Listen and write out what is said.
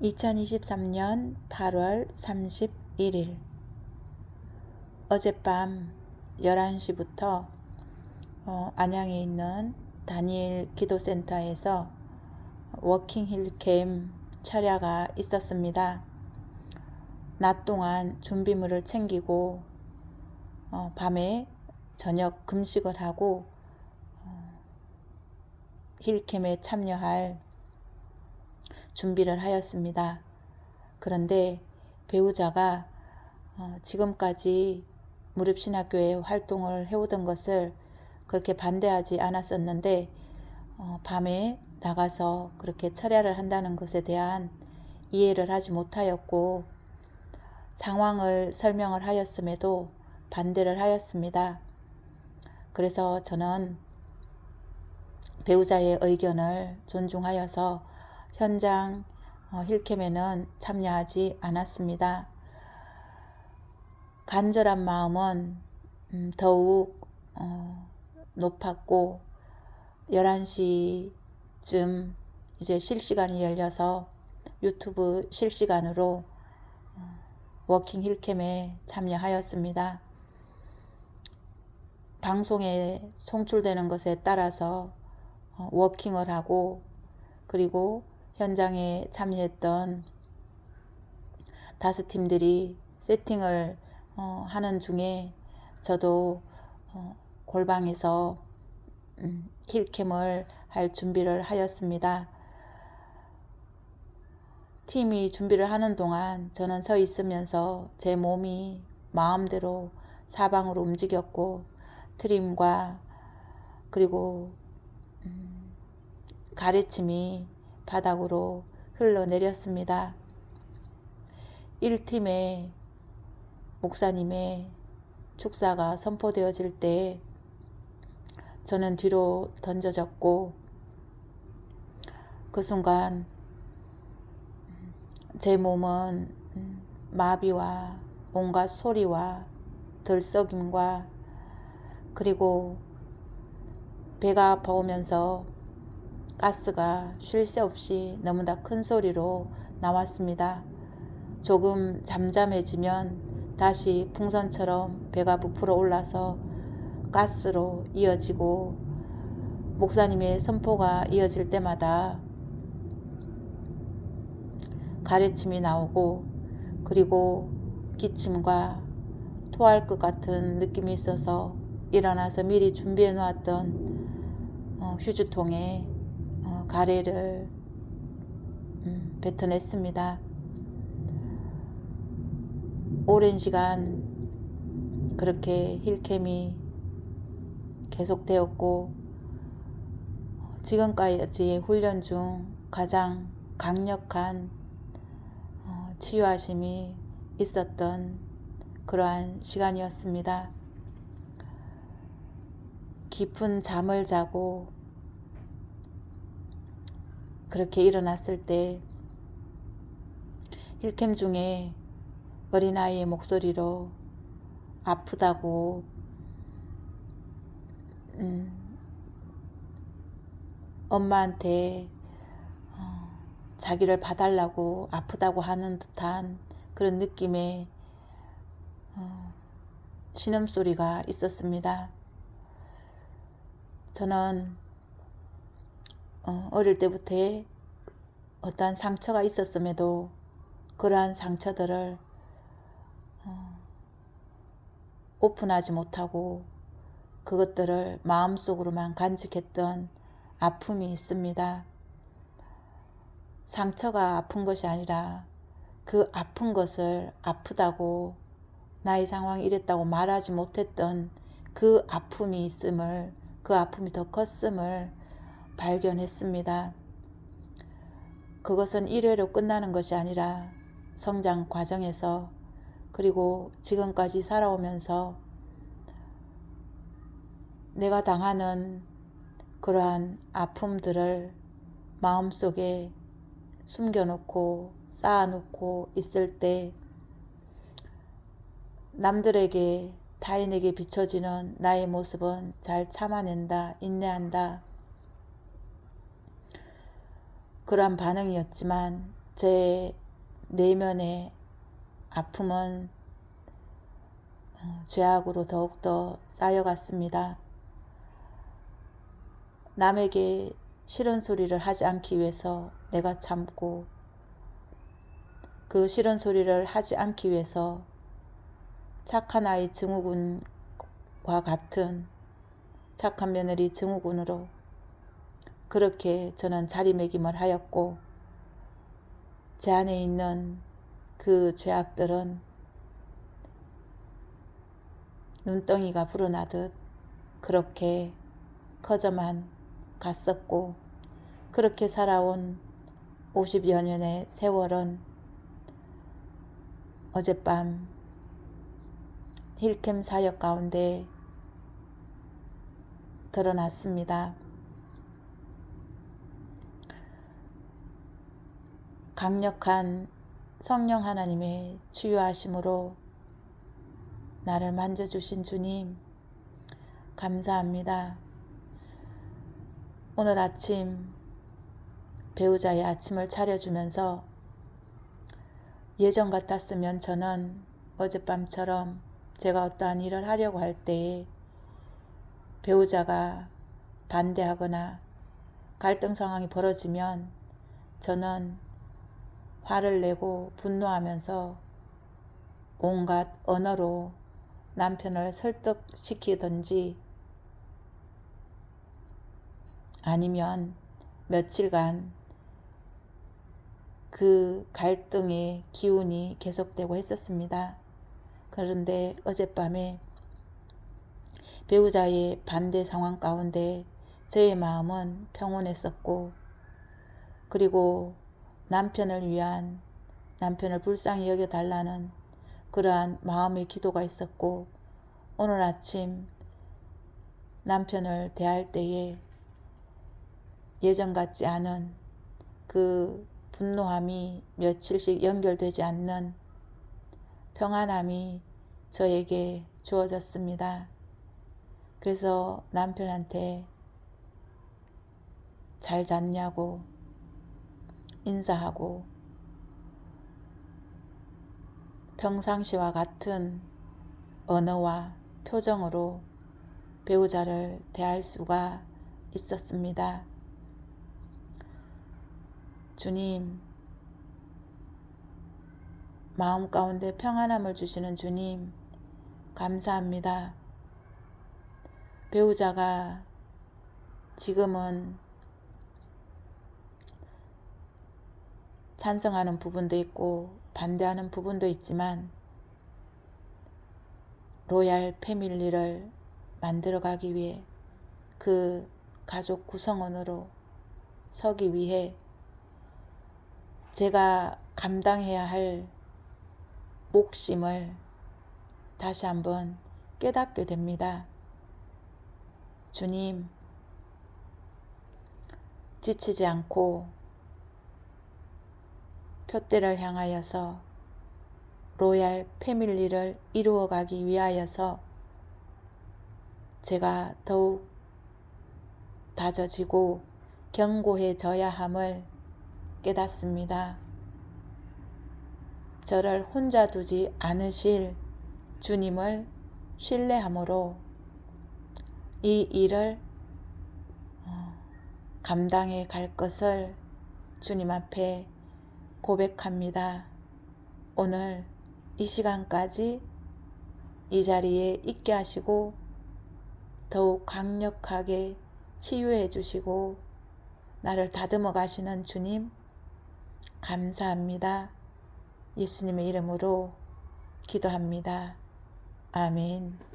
2023년 8월 31일 어젯밤 11시부터 안양에 있는 다니엘 기도센터에서 워킹 힐캠 철야가 있었습니다. 낮 동안 준비물을 챙기고 밤에 저녁 금식을 하고 힐캠에 참여할 준비를 하였습니다. 그런데 배우자가 지금까지 무릎신학교에 활동을 해오던 것을 그렇게 반대하지 않았었는데 밤에 나가서 그렇게 철야를 한다는 것에 대한 이해를 하지 못하였고 상황을 설명을 하였음에도 반대를 하였습니다. 그래서 저는 배우자의 의견을 존중하여서 현장 힐캠에는 참여하지 않았습니다. 간절한 마음은 더욱 높았고 11시쯤 이제 실시간이 열려서 유튜브 실시간으로 워킹 힐캠에 참여하였습니다. 방송에 송출되는 것에 따라서 워킹을 하고 그리고 현장에 참여했던 5팀들이 세팅을 하는 중에 저도 골방에서 힐캠을 할 준비를 하였습니다. 팀이 준비를 하는 동안 저는 서 있으면서 제 몸이 마음대로 사방으로 움직였고 트림과 그리고 가래침이 바닥으로 흘러내렸습니다. 1팀의 목사님의 축사가 선포되어질 때 저는 뒤로 던져졌고 그 순간 제 몸은 마비와 온갖 소리와 들썩임과 그리고 배가 아파오면서 가스가 쉴 새 없이 너무나 큰 소리로 나왔습니다. 조금 잠잠해지면 다시 풍선처럼 배가 부풀어 올라서 가스로 이어지고 목사님의 선포가 이어질 때마다 가래침이 나오고 그리고 기침과 토할 것 같은 느낌이 있어서 일어나서 미리 준비해 놓았던 휴지통에 가래를 뱉어냈습니다. 오랜 시간 그렇게 힐캠이 계속되었고 지금까지 훈련 중 가장 강력한 치유하심이 있었던 그러한 시간이었습니다. 깊은 잠을 자고 그렇게 일어났을 때 힐캠 중에 어린아이의 목소리로 아프다고 엄마한테 자기를 봐달라고 아프다고 하는 듯한 그런 느낌의 신음소리가 있었습니다. 저는 어릴 때부터 어떠한 상처가 있었음에도 그러한 상처들을 오픈하지 못하고 그것들을 마음속으로만 간직했던 아픔이 있습니다. 상처가 아픈 것이 아니라 그 아픈 것을 아프다고 나의 상황이 이랬다고 말하지 못했던 그 아픔이 있음을 그 아픔이 더 컸음을 발견했습니다. 그것은 일회로 끝나는 것이 아니라 성장 과정에서 그리고 지금까지 살아오면서 내가 당하는 그러한 아픔들을 마음속에 숨겨놓고 쌓아놓고 있을 때 남들에게 타인에게 비춰지는 나의 모습은 잘 참아낸다, 인내한다. 그러한 반응이었지만 제 내면의 아픔은 죄악으로 더욱더 쌓여갔습니다. 남에게 싫은 소리를 하지 않기 위해서 내가 참고, 그 싫은 소리를 하지 않기 위해서 착한 아이 증후군과 같은 착한 며느리 증후군으로 그렇게 저는 자리매김을 하였고, 제 안에 있는 그 죄악들은 눈덩이가 불어나듯 그렇게 커져만 갔었고, 그렇게 살아온 50여 년의 세월은 어젯밤 힐캠 사역 가운데 드러났습니다. 강력한 성령 하나님의 치유하심으로 나를 만져주신 주님 감사합니다. 오늘 아침 배우자의 아침을 차려주면서 예전 같았으면 저는 어젯밤처럼 제가 어떠한 일을 하려고 할 때에 배우자가 반대하거나 갈등 상황이 벌어지면 저는 화를 내고 분노하면서 온갖 언어로 남편을 설득시키든지 아니면 며칠간 그 갈등의 기운이 계속되고 했었습니다. 그런데 어젯밤에 배우자의 반대 상황 가운데 저의 마음은 평온했었고, 그리고 남편을 위한, 남편을 불쌍히 여겨달라는 그러한 마음의 기도가 있었고, 오늘 아침 남편을 대할 때에 예전 같지 않은 그 분노함이 며칠씩 연결되지 않는 평안함이 저에게 주어졌습니다. 그래서 남편한테 잘 잤냐고 인사하고 평상시와 같은 언어와 표정으로 배우자를 대할 수가 있었습니다. 주님, 마음 가운데 평안함을 주시는 주님 감사합니다. 배우자가 지금은 찬성하는 부분도 있고 반대하는 부분도 있지만 로얄 패밀리를 만들어가기 위해 그 가족 구성원으로 서기 위해 제가 감당해야 할 몫임을 다시 한번 깨닫게 됩니다. 주님, 지치지 않고 표대를 향하여서 로얄 패밀리를 이루어가기 위하여서 제가 더욱 다져지고 견고해져야 함을 깨닫습니다. 저를 혼자 두지 않으실 주님을 신뢰함으로 이 일을 감당해 갈 것을 주님 앞에 고백합니다. 오늘 이 시간까지 이 자리에 있게 하시고 더욱 강력하게 치유해 주시고 나를 다듬어 가시는 주님 감사합니다. 예수님의 이름으로 기도합니다. 아멘.